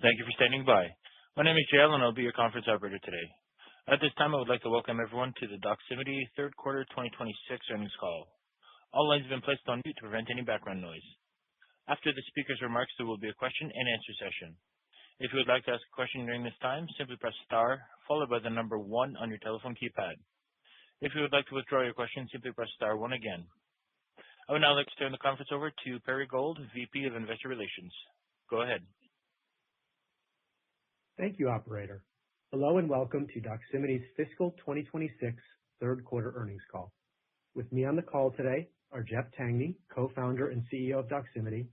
Thank you for standing by. My name is Jael, and I'll be your conference operator today. At this time, I would like to welcome everyone to the Doximity third quarter 2026 earnings call. All lines have been placed on mute to prevent any background noise. After the speaker's remarks, there will be a question-and-answer session. If you would like to ask a question during this time, simply press star, followed by the number 1 on your telephone keypad. If you would like to withdraw your question, simply press star 1 again. I would now like to turn the conference over to Perry Gold, VP of Investor Relations. Go ahead. Thank you, operator. Hello and welcome to Doximity's fiscal 2026 third quarter earnings call. With me on the call today are Jeff Tangney, co-founder and CEO of Doximity,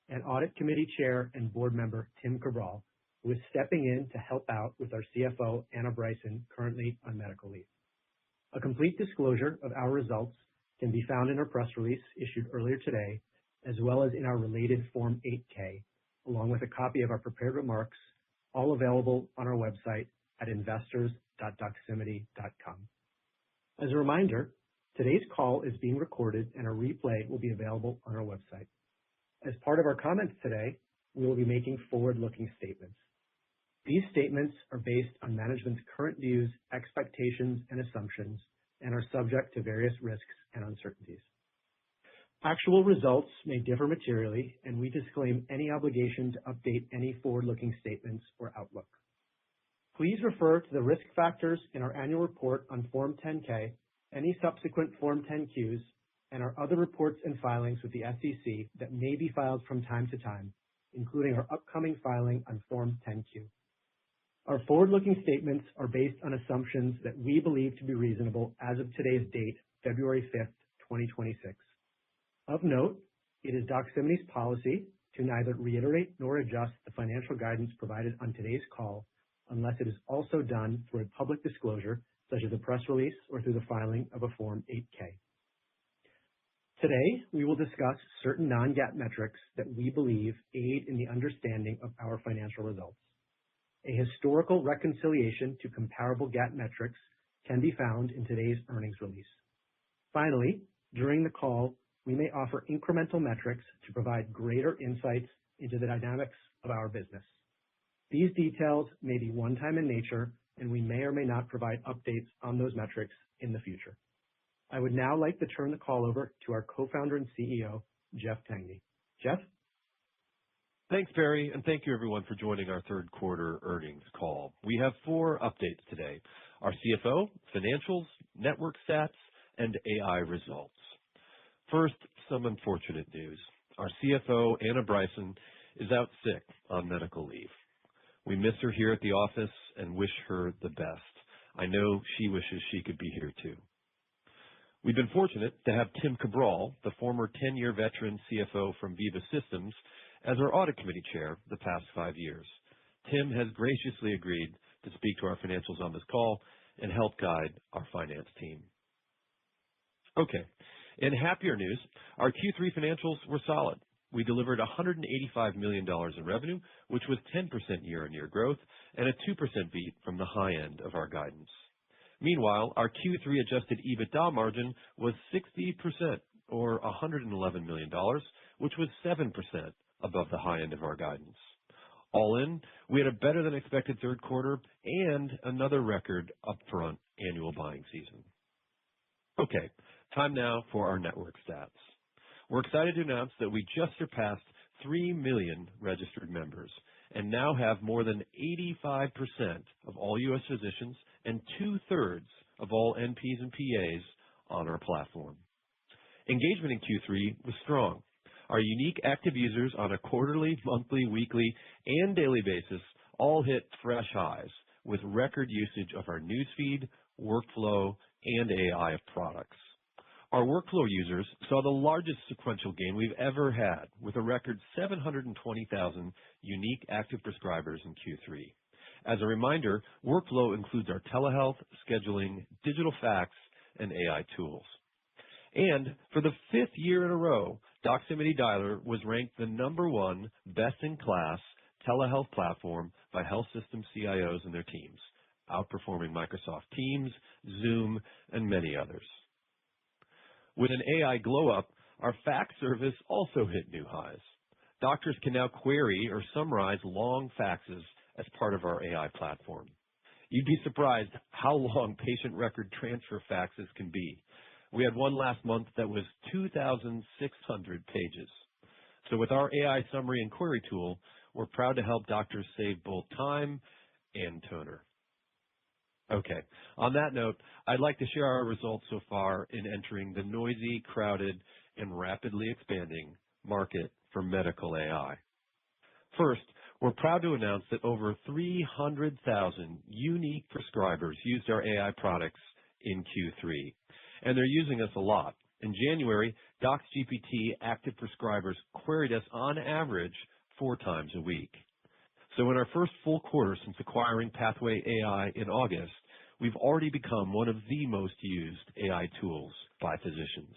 and Audit Committee Chair and Board Member Tim Cabral, who is stepping in to help out with our CFO, Anna Bryson, currently on medical leave. A complete disclosure of our results can be found in our press release issued earlier today, as well as in our related Form 8-K, along with a copy of our prepared remarks, all available on our website at investors.doximity.com. As a reminder, today's call is being recorded and a replay will be available on our website. As part of our comments today, we will be making forward-looking statements. These statements are based on management's current views, expectations, and assumptions, and are subject to various risks and uncertainties. Actual results may differ materially, and we disclaim any obligation to update any forward-looking statements or outlook. Please refer to the risk factors in our annual report on Form 10-K, any subsequent Form 10-Qs, and our other reports and filings with the SEC that may be filed from time to time, including our upcoming filing on Form 10-Q. Our forward-looking statements are based on assumptions that we believe to be reasonable as of today's date, February 5th, 2026. Of note, it is Doximity's policy to neither reiterate nor adjust the financial guidance provided on today's call unless it is also done through a public disclosure, such as a press release or through the filing of a Form 8-K. Today, we will discuss certain non-GAAP metrics that we believe aid in the understanding of our financial results. A historical reconciliation to comparable GAAP metrics can be found in today's earnings release. Finally, during the call, we may offer incremental metrics to provide greater insights into the dynamics of our business. These details may be one-time in nature, and we may or may not provide updates on those metrics in the future. I would now like to turn the call over to our co-founder and CEO, Jeff Tangney. Jeff? Thanks, Perry, and thank you everyone for joining our third quarter earnings call. We have 4 updates today: our CFO, financials, network stats, and AI results. First, some unfortunate news. Our CFO, Anna Bryson, is out sick on medical leave. We miss her here at the office and wish her the best. I know she wishes she could be here too. We've been fortunate to have Tim Cabral, the former 10-year veteran CFO from Veeva Systems, as our audit committee chair the past 5 years. Tim has graciously agreed to speak to our financials on this call and help guide our finance team. Okay. In happier news, our Q3 financials were solid. We delivered $185 million in revenue, which was 10% year-on-year growth and a 2% beat from the high end of our guidance. Meanwhile, our Q3 adjusted EBITDA margin was 60%, or $111 million, which was 7% above the high end of our guidance. All in, we had a better than expected third quarter and another record upfront annual buying season. Okay. Time now for our network stats. We're excited to announce that we just surpassed 3 million registered members and now have more than 85% of all U.S. physicians and 2/3 of all NPs and PAs on our platform. Engagement in Q3 was strong. Our unique active users on a quarterly, monthly, weekly, and daily basis all hit fresh highs with record usage of our newsfeed, workflow, and AI products. Our workflow users saw the largest sequential gain we've ever had, with a record 720,000 unique active prescribers in Q3. As a reminder, workflow includes our telehealth, scheduling, digital fax, and AI tools. And for the 5th year in a row, Doximity Dialer was ranked the #1 best-in-class telehealth platform by health system CIOs and their teams, outperforming Microsoft Teams, Zoom, and many others. With an AI glow-up, our fax service also hit new highs. doctors can now query or summarize long faxes as part of our AI platform. You'd be surprised how long patient record transfer faxes can be. We had one last month that was 2,600 pages. So with our AI summary and query tool, we're proud to help doctors save both time and toner. Okay, on that note, I'd like to share our results so far in entering the noisy, crowded, and rapidly expanding market for medical AI. First, we're proud to announce that over 300,000 unique prescribers used our AI products in Q3, and they're using us a lot. In January, Doximity active prescribers queried us on average 4 times a week. So in our first full quarter since acquiring Pathway AI in August, we've already become one of the most used AI tools by physicians.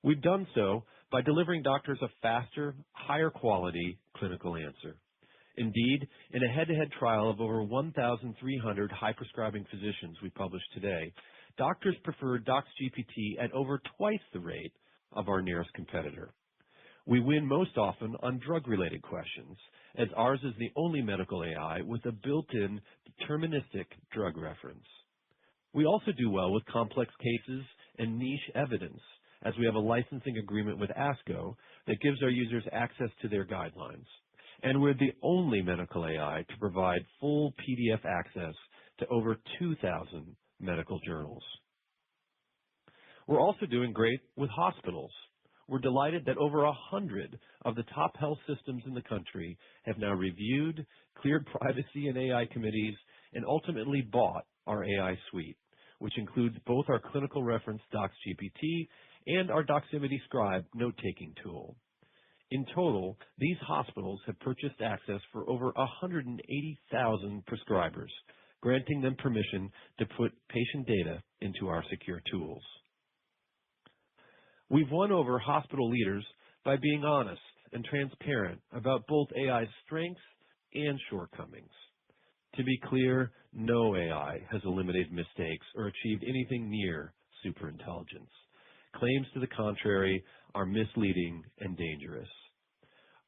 We've done so by delivering doctors a faster, higher quality clinical answer. Indeed, in a head-to-head trial of over 1,300 high-prescribing physicians we published today, doctors preferred Doximity at over twice the rate of our nearest competitor. We win most often on drug-related questions, as ours is the only medical AI with a built-in deterministic drug reference. We also do well with complex cases and niche evidence, as we have a licensing agreement with ASCO that gives our users access to their guidelines. And we're the only medical AI to provide full PDF access to over 2,000 medical journals. We're also doing great with hospitals. We're delighted that over 100 of the top health systems in the country have now reviewed, cleared privacy and AI committees, and ultimately bought our AI suite, which includes both our clinical reference Doximity and our Doximity Scribe note-taking tool. In total, these hospitals have purchased access for over 180,000 prescribers, granting them permission to put patient data into our secure tools. We've won over hospital leaders by being honest and transparent about both AI's strengths and shortcomings. To be clear, no AI has eliminated mistakes or achieved anything near superintelligence. Claims to the contrary are misleading and dangerous.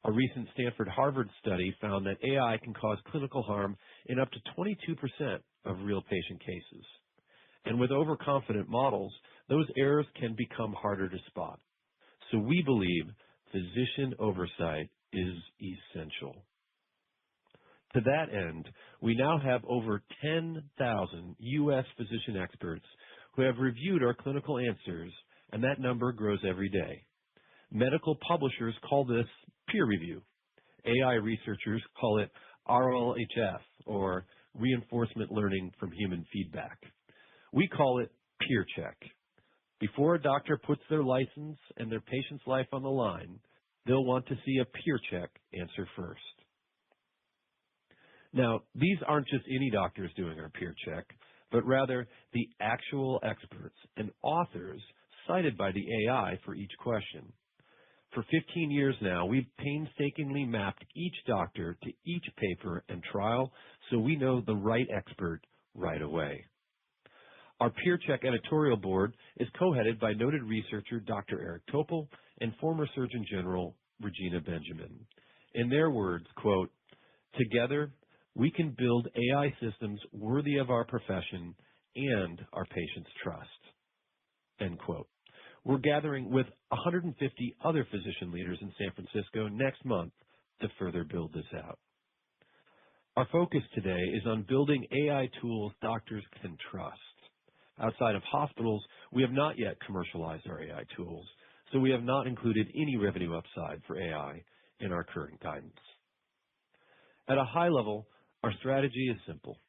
A recent Stanford-Harvard study found that AI can cause clinical harm in up to 22% of real patient cases. And with overconfident models, those errors can become harder to spot. So we believe physician oversight is essential. To that end, we now have over 10,000 U.S. physician experts who have reviewed our clinical answers, and that number grows every day. Medical publishers call this peer review. AI researchers call it RLHF, or reinforcement learning from human feedback. We call it peer check. Before a doctor puts their license and their patient's life on the line, they'll want to see a peer check answer first. Now, these aren't just any doctors doing our peer check, but rather the actual experts and authors cited by the AI for each question. For 15 years now, we've painstakingly mapped each doctor to each paper and trial so we know the right expert right away. Our peer check editorial board is co-headed by noted researcher Dr. Eric Topol and former Surgeon General Regina Benjamin. In their words, quote, "Together, we can build AI systems worthy of our profession and our patients' trust." End quote. We're gathering with 150 other physician leaders in San Francisco next month to further build this out. Our focus today is on building AI tools doctors can trust. Outside of hospitals, we have not yet commercialized our AI tools, so we have not included any revenue upside for AI in our current guidance. At a high level, our strategy is simple.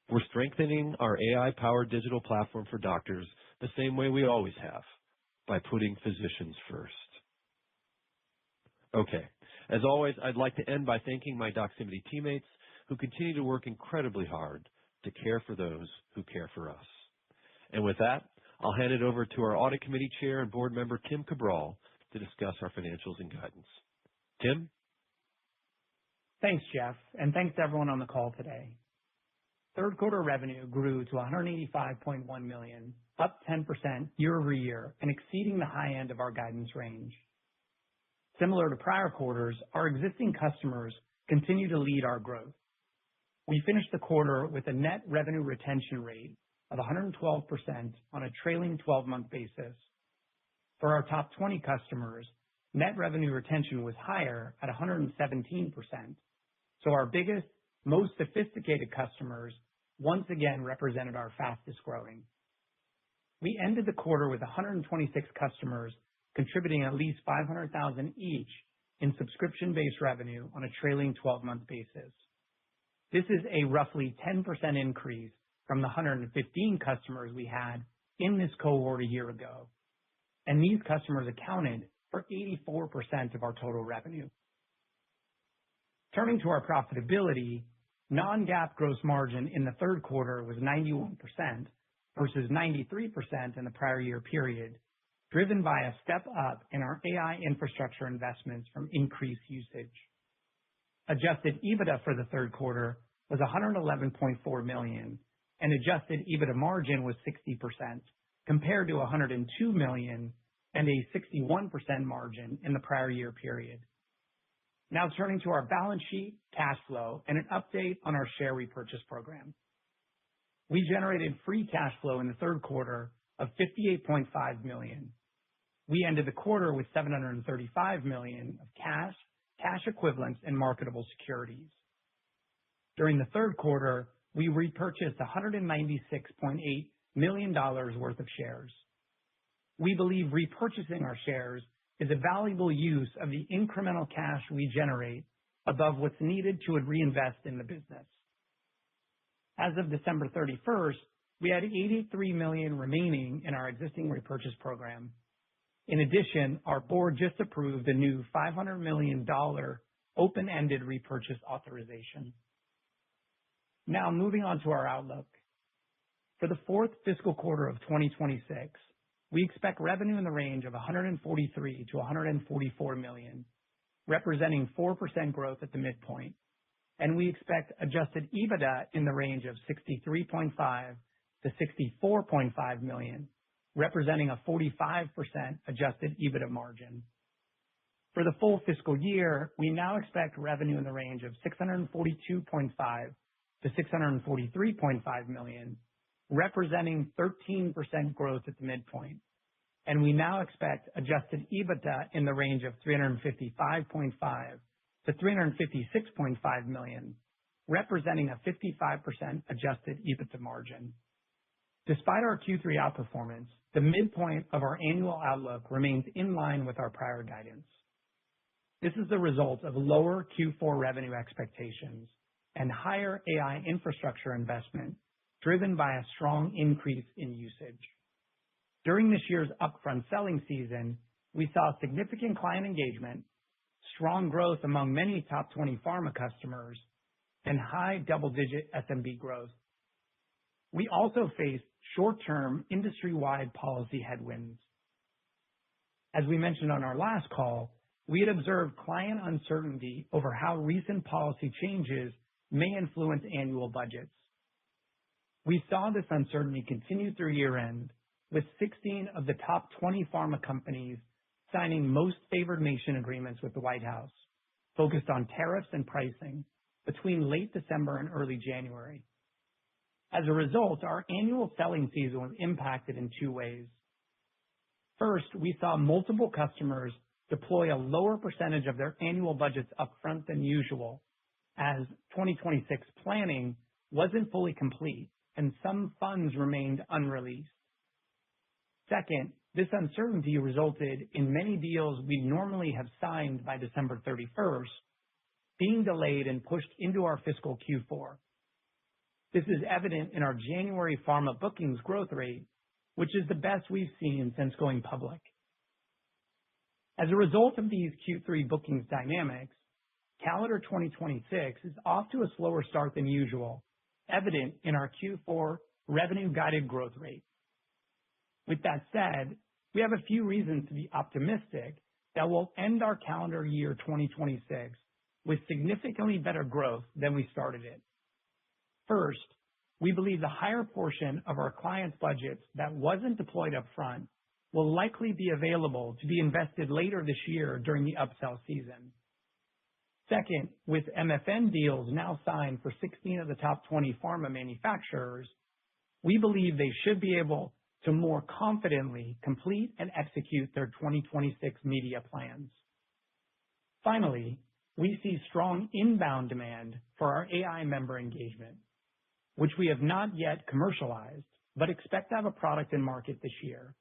We're strengthening our AI-powered digital platform for doctors the same way we always have, by putting physicians first. Okay, as always, I'd like to end by thanking my Doximity teammates who continue to work incredibly hard to care for those who care for us. And with that, I'll hand it over to our Audit Committee Chair and Board Member Tim Cabral to discuss our financials and guidance. Tim? Thanks, Jeff, and thanks to everyone on the call today. Third quarter revenue grew to $185.1 million, up 10% year over year, and exceeding the high end of our guidance range. Similar to prior quarters, our existing customers continue to lead our growth. We finished the quarter with a net revenue retention rate of 112% on a trailing 12-month basis. For our top 20 customers, net revenue retention was higher at 117%. So our biggest, most sophisticated customers once again represented our fastest growing. We ended the quarter with 126 customers contributing at least $500,000 each in subscription-based revenue on a trailing 12-month basis. This is a roughly 10% increase from the 115 customers we had in this cohort a year ago, and these customers accounted for 84% of our total revenue. Turning to our profitability, non-GAAP gross margin in the third quarter was 91% versus 93% in the prior year period, driven by a step up in our AI infrastructure investments from increased usage. Adjusted EBITDA for the third quarter was $111.4 million, and adjusted EBITDA margin was 60%, compared to $102 million and a 61% margin in the prior year period. Now turning to our balance sheet, cash flow, and an update on our share repurchase program. We generated free cash flow in the third quarter of $58.5 million. We ended the quarter with $735 million of cash equivalents, and marketable securities. During the third quarter, we repurchased $196.8 million worth of shares. We believe repurchasing our shares is a valuable use of the incremental cash we generate above what's needed to reinvest in the business. As of December 31st, we had $83 million remaining in our existing repurchase program. In addition, our board just approved a new $500 million open-ended repurchase authorization. Now moving on to our outlook. For the fourth fiscal quarter of 2026, we expect revenue in the range of $143 to $144 million, representing 4% growth at the midpoint, and we expect adjusted EBITDA in the range of $63.5 to $64.5 million, representing a 45% adjusted EBITDA margin. For the full fiscal year, we now expect revenue in the range of $642.5 to $643.5 million, representing 13% growth at the midpoint, and we now expect adjusted EBITDA in the range of $355.5 to $356.5 million, representing a 55% adjusted EBITDA margin. Despite our Q3 outperformance, the midpoint of our annual outlook remains in line with our prior guidance. This is the result of lower Q4 revenue expectations and higher AI infrastructure investment driven by a strong increase in usage. During this year's upfront selling season, we saw significant client engagement, strong growth among many top 20 pharma customers, and high double-digit SMB growth. We also faced short-term industry-wide policy headwinds. As we mentioned on our last call, we had observed client uncertainty over how recent policy changes may influence annual budgets. We saw this uncertainty continue through year-end, with 16 of the top 20 pharma companies signing most favored nation agreements with the White House, focused on tariffs and pricing between late December and early January. As a result, our annual selling season was impacted in two ways. First, we saw multiple customers deploy a lower percentage of their annual budgets upfront than usual, as 2026 planning wasn't fully complete and some funds remained unreleased. Second, this uncertainty resulted in many deals we normally have signed by December 31st being delayed and pushed into our fiscal Q4. This is evident in our January pharma bookings growth rate, which is the best we've seen since going public. As a result of these Q3 bookings dynamics, calendar 2026 is off to a slower start than usual, evident in our Q4 revenue guided growth rate. With that said, we have a few reasons to be optimistic that we'll end our calendar year 2026 with significantly better growth than we started it. First, we believe the higher portion of our clients' budgets that wasn't deployed up front will likely be available to be invested later this year during the upsell season. Second, with MFN deals now signed for 16 of the top 20 pharma manufacturers, we believe they should be able to more confidently complete and execute their 2026 media plans. Finally, we see strong inbound demand for our AI member engagement, which we have not yet commercialized, but expect to have a product in market this year.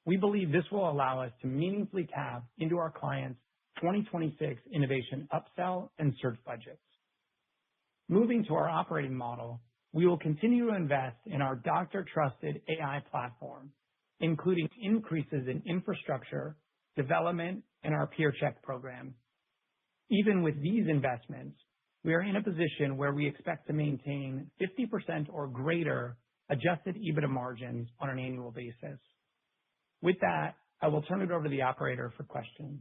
We believe this will allow us to meaningfully tap into our clients' 2026 innovation upsell and search budgets. Moving to our operating model, we will continue to invest in our doctor-trusted AI platform, including increases in infrastructure, development, and our peer check program. Even with these investments, we are in a position where we expect to maintain 50% or greater adjusted EBITDA margins on an annual basis. With that, I will turn it over to the operator for questions.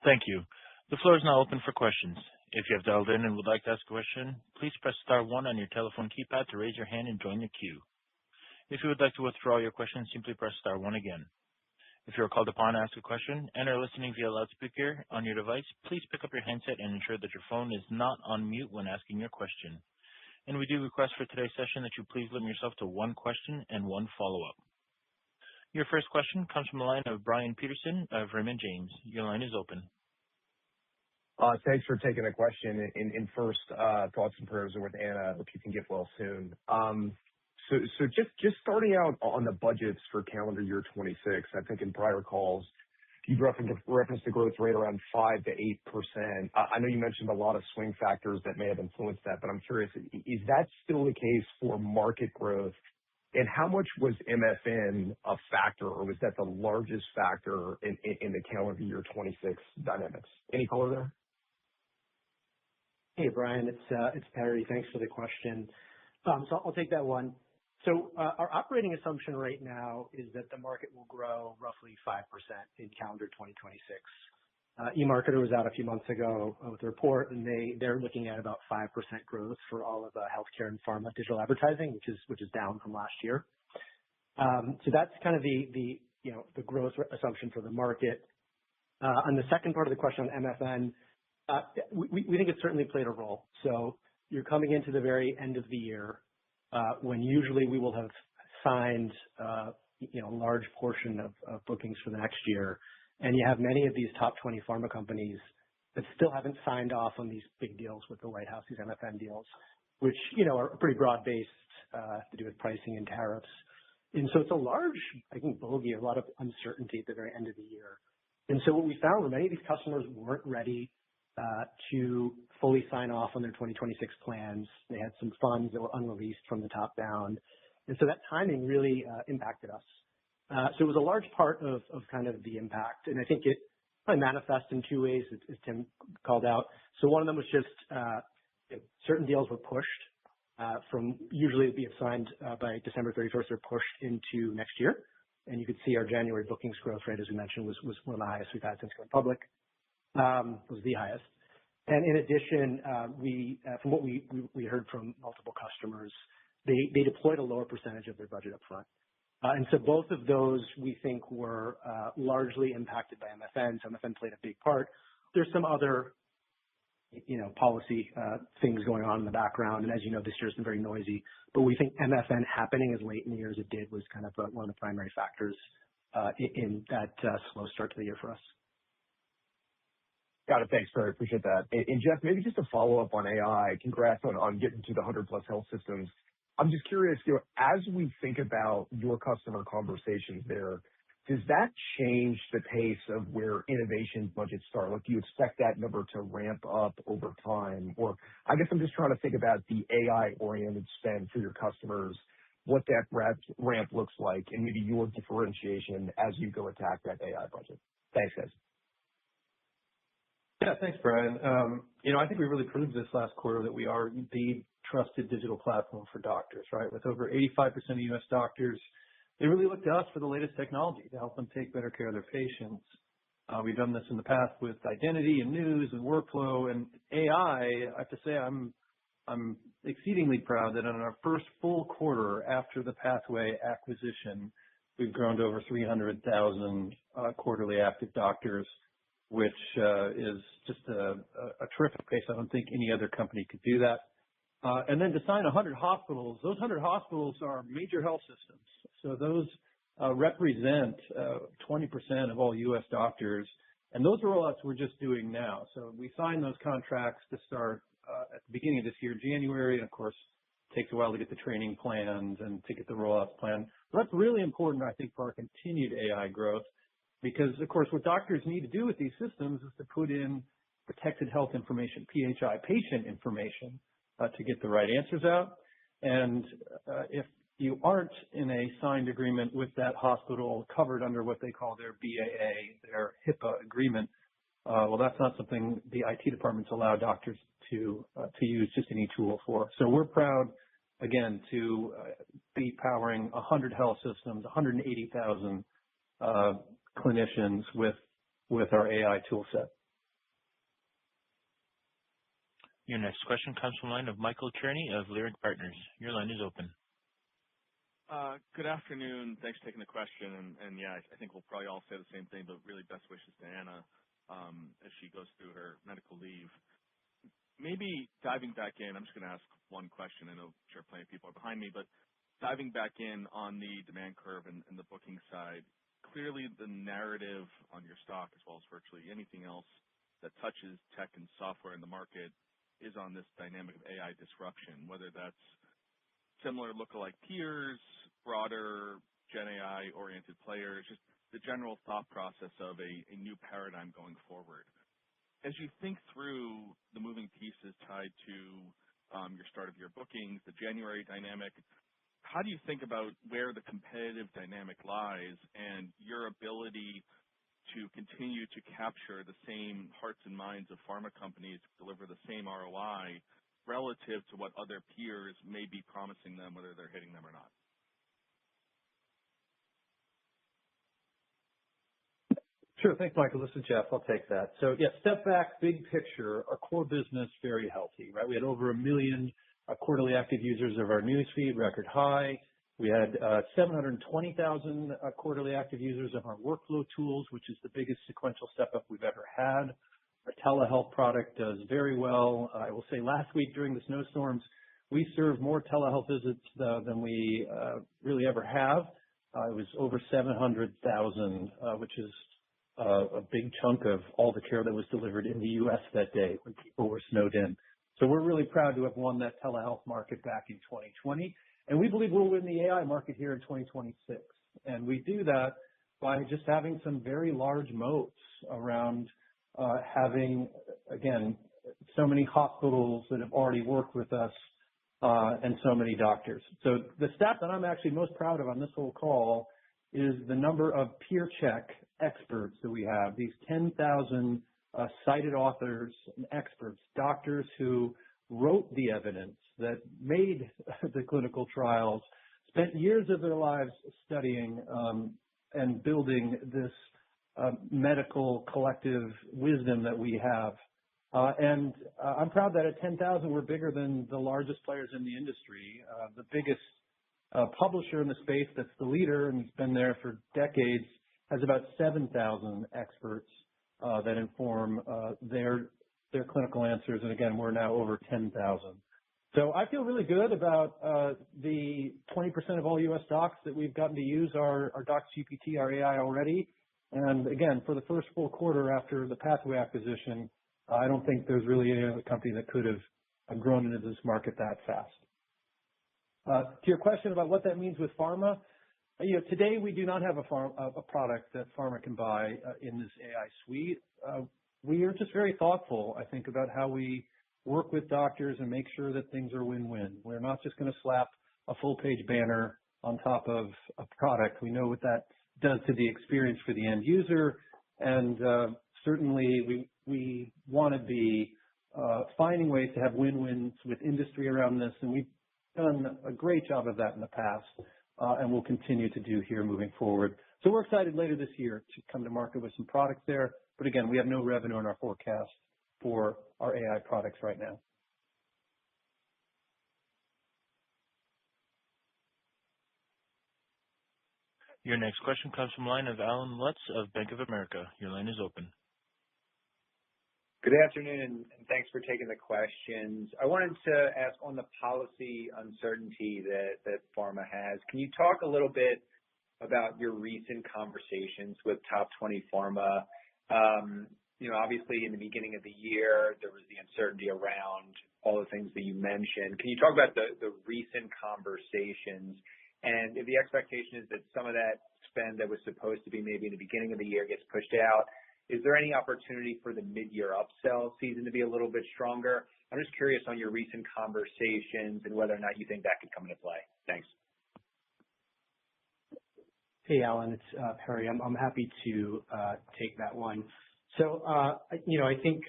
Thank you. The floor is now open for questions. If you have dialed in and would like to ask a question, please press star one on your telephone keypad to raise your hand and join the queue. If you would like to withdraw your question, simply press star one again. If you are called upon to ask a question and are listening via loudspeaker on your device, please pick up your handset and ensure that your phone is not on mute when asking your question. And we do request for today's session that you please limit yourself to one question and one follow-up. Your first question comes from the line of Brian Peterson of Raymond James. Your line is open. Thanks for taking the question. And first, thoughts and prayers are with Anna. Hope you can get well soon. So just starting out on the budgets for calendar year 26, I think in prior calls, you've referenced the growth rate around 5 to 8%. I know you mentioned a lot of swing factors that may have influenced that, but I'm curious, is that still the case for market growth? And how much was MFN a factor, or was that the largest factor in the calendar year 26 dynamics? Any color there? Hey, Brian, it's Perry. Thanks for the question. So I'll take that one. So our operating assumption right now is that the market will grow roughly 5% in calendar 2026. eMarketer was out a few months ago with a report, and they're looking at about 5% growth for all of healthcare and pharma digital advertising, which is down from last year. So that's kind of the growth assumption for the market. On the second part of the question on MFN, we think it certainly played a role. So you're coming into the very end of the year when usually we will have signed a large portion of bookings for the next year, and you have many of these top 20 pharma companies that still haven't signed off on these big deals with the White House, these MFN deals, which are pretty broad-based to do with pricing and tariffs. And so it's a large, I think, bogey, a lot of uncertainty at the very end of the year. And so what we found were many of these customers weren't ready to fully sign off on their 2026 plans. They had some funds that were unreleased from the top down. And so that timing really impacted us. So it was a large part of kind of the impact. And I think it probably manifests in two ways, as Tim called out. So one of them was just certain deals were pushed from usually be signed by December 31st, they're pushed into next year. And you could see our January bookings growth rate, as we mentioned, was one of the highest we've had since going public. Was the highest. And in addition, from what we heard from multiple customers, they deployed a lower percentage of their budget up front. And so both of those, we think, were largely impacted by MFN. So MFN played a big part. There's some other policy things going on in the background. And as you know, this year's been very noisy. But we think MFN happening as late in the year as it did was kind of one of the primary factors in that slow start to the year for us. Got it. Thanks, Perry. Appreciate that. And Jeff, maybe just a follow-up on AI. Congrats on getting to the 100-plus health systems. I'm just curious, as we think about your customer conversations there, does that change the pace of where innovation budgets start? Do you expect that number to ramp up over time? Or I guess I'm just trying to think about the AI-oriented spend for your customers, what that ramp looks like, and maybe your differentiation as you go attack that AI budget. Thanks, guys. Yeah, thanks, Brian. I think we really proved this last quarter that we are the trusted digital platform for doctors, right? With over 85% of U.S. doctors, they really look to us for the latest technology to help them take better care of their patients. We've done this in the past with identity and news and workflow and AI. I have to say I'm I'm exceedingly proud that in our first full quarter after the Pathway acquisition, we've grown to over 300,000 quarterly active doctors, which is just a terrific pace. I don't think any other company could do that. And then to sign 100 hospitals, those 100 hospitals are major health systems. So those represent 20% of all U.S. doctors. And those are rollouts we're just doing now. So we signed those contracts to start at the beginning of this year, January. And of course, it takes a while to get the training plans and to get the rollouts planned. But that's really important, I think, for our continued AI growth. Because, of course, what doctors need to do with these systems is to put in protected health information, PHI, patient information, to get the right answers out. And if you aren't in a signed agreement with that hospital covered under what they call their BAA, their HIPAA agreement, well, that's not something the IT departments allow doctors to use just any tool for. So we're proud, again, to be powering 100 health systems, 180,000 clinicians with our AI tool set. Your next question comes from the line of Michael Cherney of Lyric Partners. Your line is open. Good afternoon. Thanks for taking the question. And yeah, I think we'll probably all say the same thing, but really best wishes to Anna as she goes through her medical leave. Maybe diving back in, I'm just going to ask one question. I know I'm sure plenty of people are behind me, but diving back in on the demand curve and the booking side, clearly the narrative on your stock, as well as virtually anything else that touches tech and software in the market, is on this dynamic of AI disruption, whether that's similar lookalike peers, broader Gen AI-oriented players, just the general thought process of a new paradigm going forward. As you think through the moving pieces tied to your start of your bookings, the January dynamic, how do you think about where the competitive dynamic lies and your ability to continue to capture the same hearts and minds of pharma companies to deliver the same ROI relative to what other peers may be promising them, whether they're hitting them or not? Sure. Thanks, Michael. This is Jeff. I'll take that. So, yeah, step back, big picture, our core business, very healthy, right? We had over 1 million quarterly active users of our newsfeed, record high. We had 720,000 quarterly active users of our workflow tools, which is the biggest sequential step up we've ever had. Our telehealth product does very well. I will say last week during the snowstorms, we served more telehealth visits than we really ever have. It was over 700,000, which is a big chunk of all the care that was delivered in the U.S. that day when people were snowed in. So we're really proud to have won that telehealth market back in 2020. And we believe we'll win the AI market here in 2026. And we do that by just having some very large moats around having, again, so many hospitals that have already worked with us and so many doctors. So the stat that I'm actually most proud of on this whole call is the number of peer check experts that we have, these 10,000 cited authors and experts, doctors who wrote the evidence that made the clinical trials, spent years of their lives studying and building this medical collective wisdom that we have. And I'm proud that at 10,000, we're bigger than the largest players in the industry. The biggest publisher in the space that's the leader and has been there for decades has about 7,000 experts that inform their clinical answers. And again, we're now over 10,000. So I feel really good about the 20% of all U.S. docs that we've gotten to use our Doximity, our AI already. And again, for the first full quarter after the Pathway acquisition, I don't think there's really any other company that could have grown into this market that fast. To your question about what that means with pharma, today we do not have a product that pharma can buy in this AI suite. We are just very thoughtful, I think, about how we work with doctors and make sure that things are win-win. We're not just going to slap a full-page banner on top of a product. We know what that does to the experience for the end user, and certainly we want to be finding ways to have win-wins with industry around this, and we've done a great job of that in the past, and we'll continue to do here moving forward. So we're excited later this year to come to market with some products there, but again, we have no revenue in our forecast for our AI products right now. Your next question comes from the line of Alan Lutz of Bank of America. Your line is open. Good afternoon, and thanks for taking the questions. I wanted to ask on the policy uncertainty that pharma has. Can you talk a little bit about your recent conversations with top 20 pharma? Obviously, in the beginning of the year, there was the uncertainty around all the things that you mentioned. Can you talk about the recent conversations? And if the expectation is that some of that spend that was supposed to be maybe in the beginning of the year gets pushed out, is there any opportunity for the mid-year upsell season to be a little bit stronger? I'm just curious on your recent conversations and whether or not you think that could come into play. Thanks. Hey, Alan, it's Perry. I'm happy to take that one. So, I think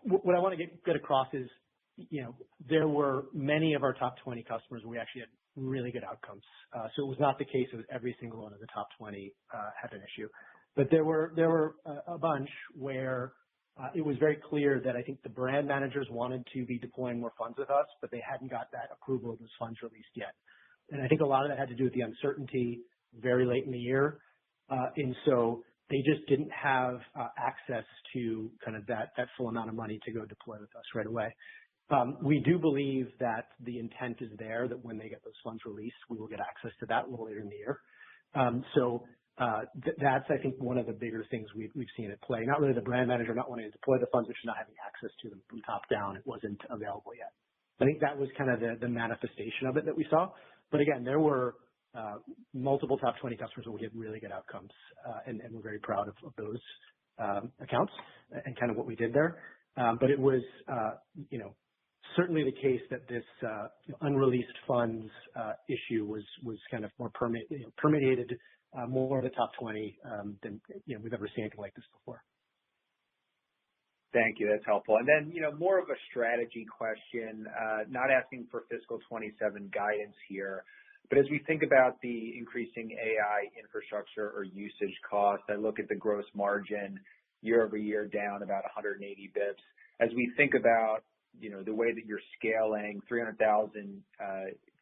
what I want to get across is, there were many of our top 20 customers where we actually had really good outcomes. So it was not the case that every single one of the top 20 had an issue. But there were a bunch where it was very clear that I think the brand managers wanted to be deploying more funds with us, but they hadn't got that approval of those funds released yet. And I think a lot of that had to do with the uncertainty very late in the year. And so they just didn't have access to kind of that full amount of money to go deploy with us right away. We do believe that the intent is there, that when they get those funds released, we will get access to that a little later in the year. That's, I think, one of the bigger things we've seen at play. Not really the brand manager not wanting to deploy the funds, but just not having access to them from top down. It wasn't available yet. I think that was kind of the manifestation of it that we saw. But again, there were multiple top 20 customers where we had really good outcomes, and we're very proud of those accounts and kind of what we did there. But it was, certainly the case that this unreleased funds issue was kind of more permeated more of the top 20 than we've ever seen anything like this before. Thank you. That's helpful. And then, more of a strategy question, not asking for fiscal 27 guidance here, but as we think about the increasing AI infrastructure or usage cost, I look at the gross margin year over year down about 180 bips. As we think about, the way that you're scaling 300,000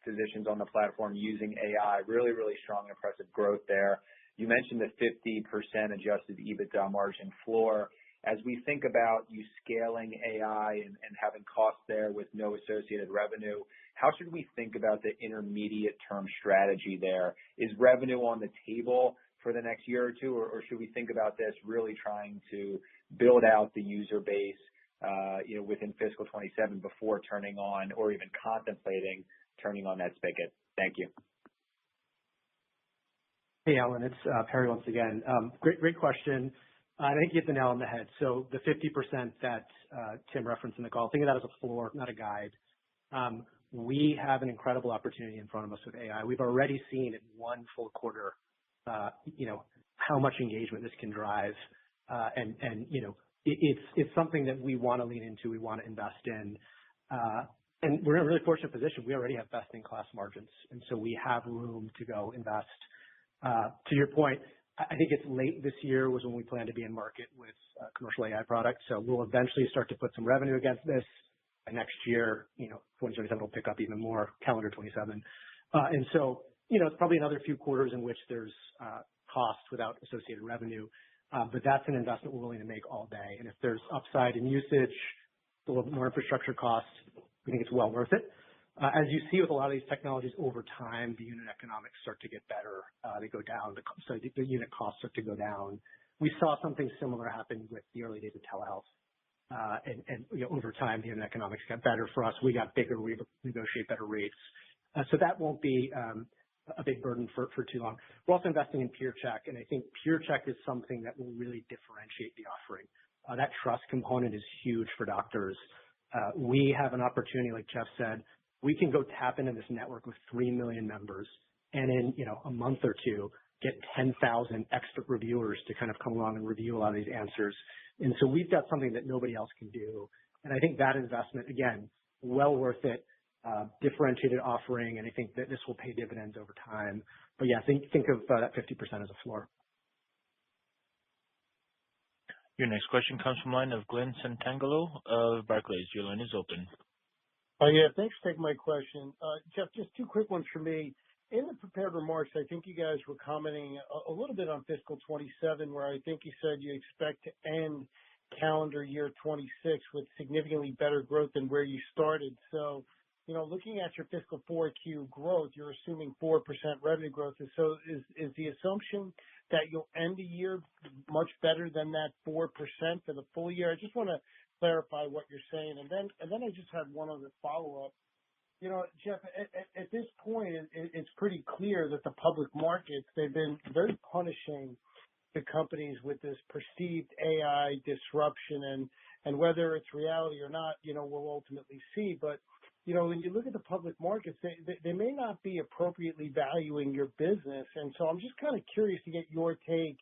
physicians on the platform using AI, really, really strong, impressive growth there. You mentioned the 50% adjusted EBITDA margin floor. As we think about you scaling AI and having costs there with no associated revenue, how should we think about the intermediate term strategy there? Is revenue on the table for the next year or two, or should we think about this really trying to build out the user base, within fiscal 27 before turning on or even contemplating turning on that spigot? Thank you. Hey, Alan, it's Perry once again. Great question. I think you hit the nail on the head. So the 50% that Tim referenced in the call, think of that as a floor, not a guide. We have an incredible opportunity in front of us with AI. We've already seen in one full quarter, how much engagement this can drive. It's something that we want to lean into, we want to invest in. And we're in a really fortunate position. We already have best-in-class margins, and so we have room to go invest. To your point, I think it's late this year was when we plan to be in market with commercial AI products. So we'll eventually start to put some revenue against this. And next year, 2027 will pick up even more, calendar 27. And so, it's probably another few quarters in which there's cost without associated revenue. But that's an investment we're willing to make all day. And if there's upside in usage, a little bit more infrastructure costs, we think it's well worth it. As you see with a lot of these technologies over time, the unit economics start to get better. They go down. So the unit costs start to go down. We saw something similar happen with the early days of telehealth. And over time, the unit economics got better for us. We got bigger. We negotiate better rates. So that won't be a big burden for too long. We're also investing in PeerCheck, and I think PeerCheck is something that will really differentiate the offering. That trust component is huge for doctors. We have an opportunity, like Jeff said, we can go tap into this network with 3 million members and in, a month or two, get 10,000 expert reviewers to kind of come along and review a lot of these answers. And so we've got something that nobody else can do. And I think that investment, again, well worth it, differentiated offering. And I think that this will pay dividends over time. But yeah, think of that 50% as a floor. Your next question comes from the line of Glenn Santangelo of Barclays. Your line is open. Yeah, thanks for taking my question. Jeff, just two quick ones for me. in the prepared remarks, I think you guys were commenting a little bit on fiscal 27, where I think you said you expect to end calendar year 26 with significantly better growth than where you started. So, looking at your fiscal 4Q growth, you're assuming 4% revenue growth. So is the assumption that you'll end the year much better than that 4% for the full year? I just want to clarify what you're saying. And then I just had one other follow-up. Jeff, at this point, it's pretty clear that the public markets, they've been very punishing the companies with this perceived AI disruption, and whether it's reality or not, we'll ultimately see. But, when you look at the public markets, they may not be appropriately valuing your business. And so I'm just kind of curious to get your take,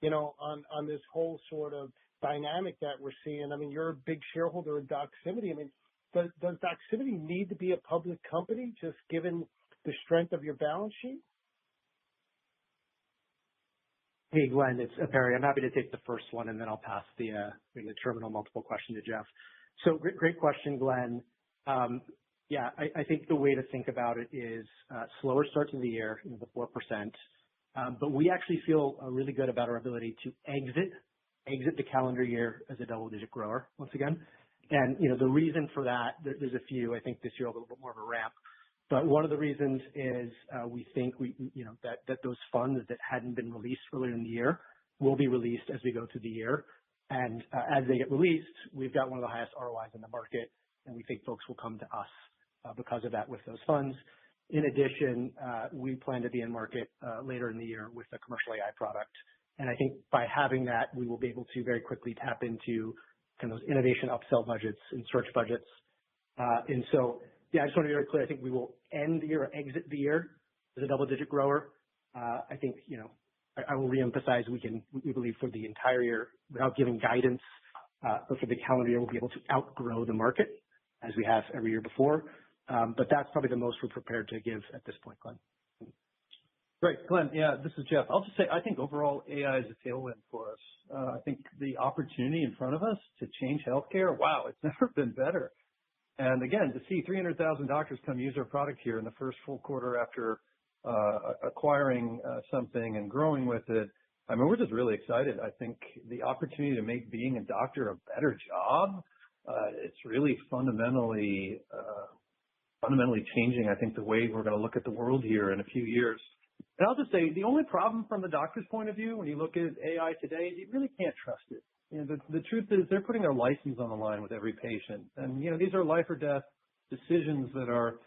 on this whole sort of dynamic that we're seeing. I mean, you're a big shareholder of Doximity. I mean, does Doximity need to be a public company just given the strength of your balance sheet? Hey, Glenn, it's Perry. I'm happy to take the first one, and then I'll pass the terminal multiple question to Jeff. So great question, Glenn. Yeah, I think the way to think about it is slower start to the year, the 4%. But we actually feel really good about our ability to exit the calendar year as a double-digit grower once again. And, the reason for that, there's a few. I think this year a little bit more of a ramp. But one of the reasons is we think that those funds that hadn't been released earlier in the year will be released as we go through the year. And as they get released, we've got one of the highest ROIs in the market, and we think folks will come to us because of that with those funds. In addition, we plan to be in market later in the year with a commercial AI product. And I think by having that, we will be able to very quickly tap into kind of those innovation upsell budgets and search budgets. And so, yeah, I just want to be very clear. I think we will end the year or exit the year as a double-digit grower. I think, I will reemphasize we believe for the entire year, without giving guidance, but for the calendar year, we'll be able to outgrow the market as we have every year before. But that's probably the most we're prepared to give at this point, Glenn. Great. Glenn, yeah, this is Jeff. I'll just say I think overall AI is a tailwind for us. I think the opportunity in front of us to change healthcare, wow, it's never been better. And again, to see 300,000 doctors come use our product here in the first full quarter after acquiring something and growing with it, I mean, we're just really excited. I think the opportunity to make being a doctor a better job, it's really fundamentally changing, I think, the way we're going to look at the world here in a few years. And I'll just say the only problem from the doctor's point of view when you look at AI today is you really can't trust it. The truth is they're putting their license on the line with every patient. And, these are life or death decisions that are,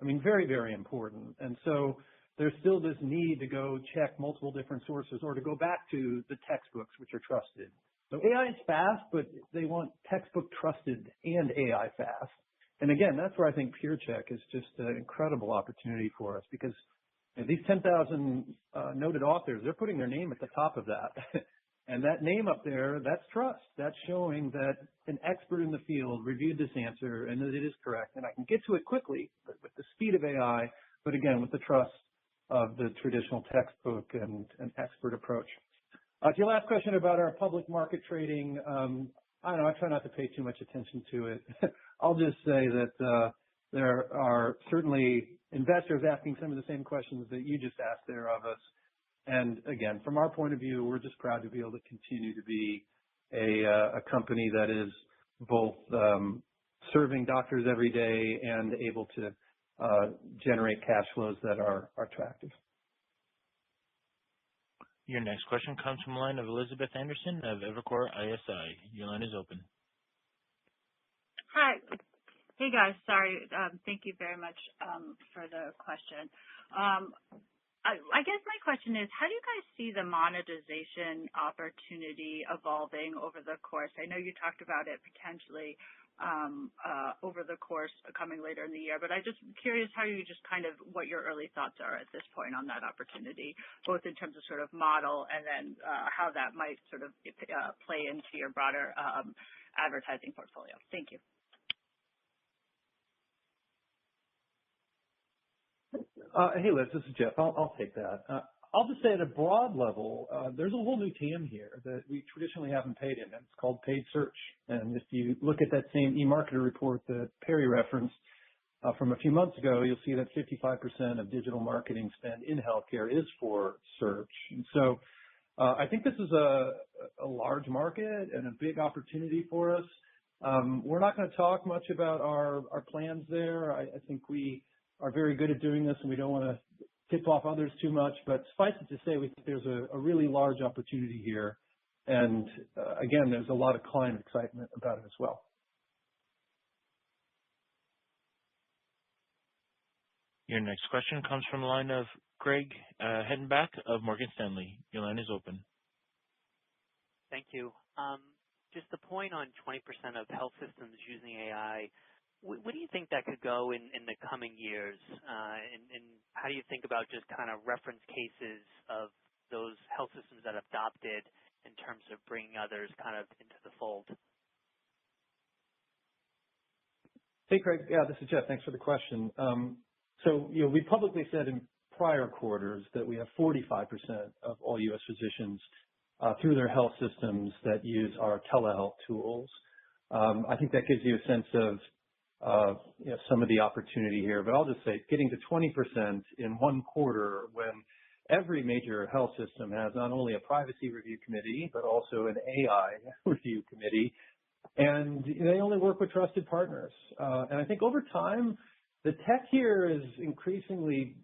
very, very important. And so there's still this need to go check multiple different sources or to go back to the textbooks, which are trusted. So AI is fast, but they want textbook trusted and AI fast. And again, that's where I think PeerCheck is just an incredible opportunity for us because these 10,000 noted authors, they're putting their name at the top of that. And that name up there, that's trust. That's showing that an expert in the field reviewed this answer and that it is correct. And I can get to it quickly, but with the speed of AI, but again, with the trust of the traditional textbook and an expert approach. To your last question about our public market trading, I don't know, I try not to pay too much attention to it. I'll just say that there are certainly investors asking some of the same questions that you just asked there of us. And again, from our point of view, we're just proud to be able to continue to be a company that is both serving doctors every day and able to generate cash flows that are attractive. Your next question comes from the line of Elizabeth Anderson of Evercore ISI. Your line is open. Hi. Hey, guys. Sorry. Thank you very much for the question. I guess my question is, how do you guys see the monetization opportunity evolving over the course? I know you talked about it potentially over the course coming later in the year, but I'm just curious how you just kind of what your early thoughts are at this point on that opportunity, both in terms of sort of model and then how that might sort of play into your broader advertising portfolio. Thank you. Hey, Liz, this is Jeff. I'll take that. I'll just say at a broad level, there's a whole new TAM here that we traditionally haven't paid in, and it's called paid search. And if you look at that same eMarketer report that Perry referenced, from a few months ago, you'll see that 55% of digital marketing spend in healthcare is for search. And so I think this is a large market and a big opportunity for us. We're not going to talk much about our plans there. I think we are very good at doing this, and we don't want to tip off others too much. But suffice it to say, we think there's a really large opportunity here. And again, there's a lot of client excitement about it as well. Your next question comes from the line of Craig Hettenbach of Morgan Stanley. Your line is open. Thank you. Just the point on 20% of health systems using AI, what do you think that could go in the coming years? And how do you think about just kind of reference cases of those health systems that have adopted in terms of bringing others kind of into the fold? Hey, Craig. Yeah, this is Jeff. Thanks for the question. So, we publicly said in prior quarters that we have 45% of all U.S. physicians through their health systems that use our telehealth tools. I think that gives you a sense of some of the opportunity here. But I'll just say getting to 20% in one quarter when every major health system has not only a privacy review committee, but also an AI review committee. And they only work with trusted partners. And I think over time, the tech here is increasingly,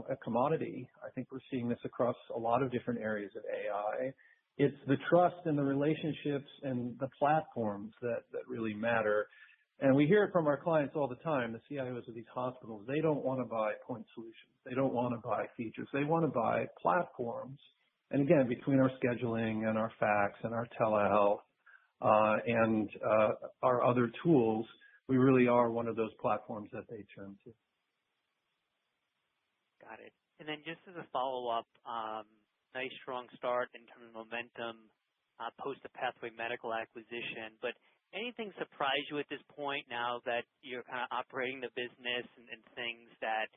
a commodity. I think we're seeing this across a lot of different areas of AI. It's the trust and the relationships and the platforms that really matter. And we hear it from our clients all the time, the CIOs of these hospitals. They don't want to buy point solutions. They don't want to buy features. They want to buy platforms. And again, between our scheduling and our fax and our telehealth and our other tools, we really are one of those platforms that they turn to. Got it. And then just as a follow-up, nice strong start in terms of momentum post the Pathway Medical acquisition. But anything surprise you at this point now that you're kind of operating the business and things that,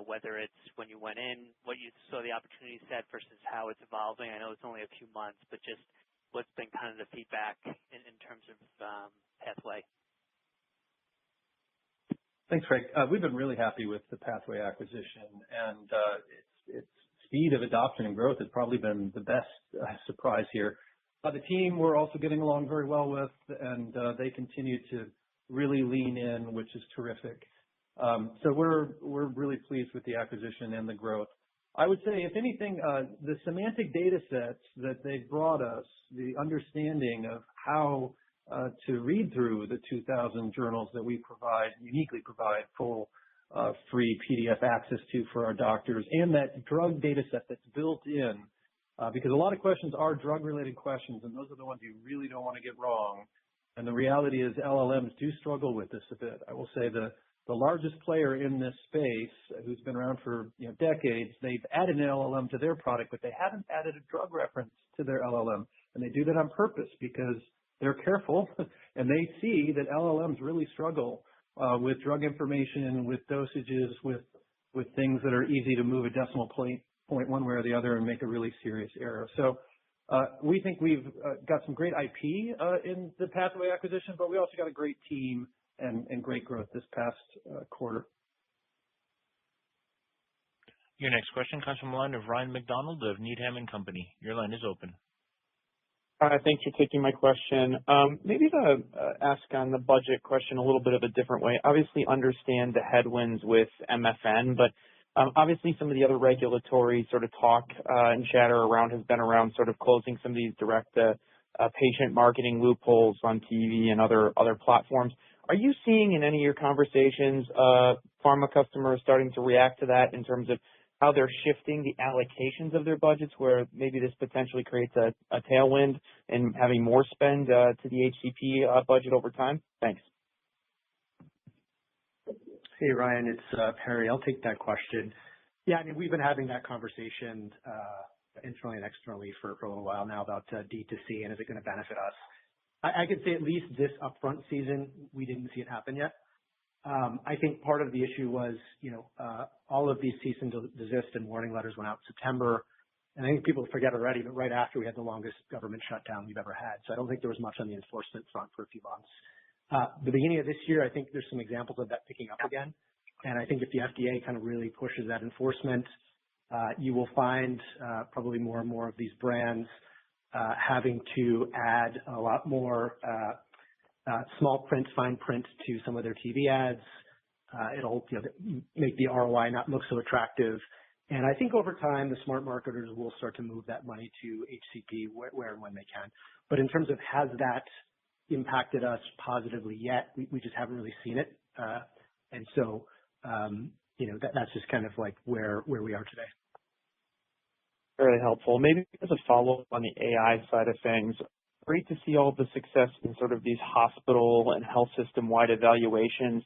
whether it's when you went in, what you saw the opportunity set versus how it's evolving? I know it's only a few months, but just what's been kind of the feedback in terms of Pathway? Thanks, Craig. We've been really happy with the Pathway acquisition, and its speed of adoption and growth has probably been the best surprise here. The team we're also getting along very well with, and they continue to really lean in, which is terrific. So we're really pleased with the acquisition and the growth. I would say, if anything, the semantic data sets that they've brought us, the understanding of how to read through the 2,000 journals that we uniquely provide full free PDF access to for our doctors, and that drug data set that's built in, because a lot of questions are drug-related questions, and those are the ones you really don't want to get wrong. And the reality is LLMs do struggle with this a bit. I will say the largest player in this space, who's been around for decades, they've added an LLM to their product, but they haven't added a drug reference to their LLM. And they do that on purpose because they're careful, and they see that LLMs really struggle with drug information, with dosages, with things that are easy to move a decimal point one way or the other and make a really serious error. So we think we've got some great IP in the Pathway acquisition, but we also got a great team and great growth this past quarter. Your next question comes from the line of Ryan McDonald of Needham & Company. Your line is open. Thanks for taking my question. Maybe to ask on the budget question a little bit of a different way. Obviously understand the headwinds with MFN, but obviously some of the other regulatory sort of talk and chatter around has been around sort of closing some of these direct patient marketing loopholes on TV and other platforms. Are you seeing in any of your conversations pharma customers starting to react to that in terms of how they're shifting the allocations of their budgets, where maybe this potentially creates a tailwind and having more spend to the HCP budget over time? Thanks. Hey, Ryan, it's Perry. I'll take that question. Yeah, I mean, we've been having that conversation internally and externally for a little while now about D2C and is it going to benefit us. I could say at least this upfront season, we didn't see it happen yet. I think part of the issue was, all of these cease and desist and warning letters went out in September. And I think people forget already, but right after we had the longest government shutdown we've ever had. So I don't think there was much on the enforcement front for a few months. The beginning of this year, I think there's some examples of that picking up again. And I think if the FDA kind of really pushes that enforcement, you will find probably more and more of these brands having to add a lot more small print, fine print to some of their TV ads. It'll make the ROI not look so attractive. And I think over time, the smart marketers will start to move that money to HCP where and when they can. But in terms of has that impacted us positively yet, we just haven't really seen it. And so, that's just kind of like where we are today. Very helpful. Maybe as a follow-up on the AI side of things, great to see all the success in sort of these hospital and health system-wide evaluations.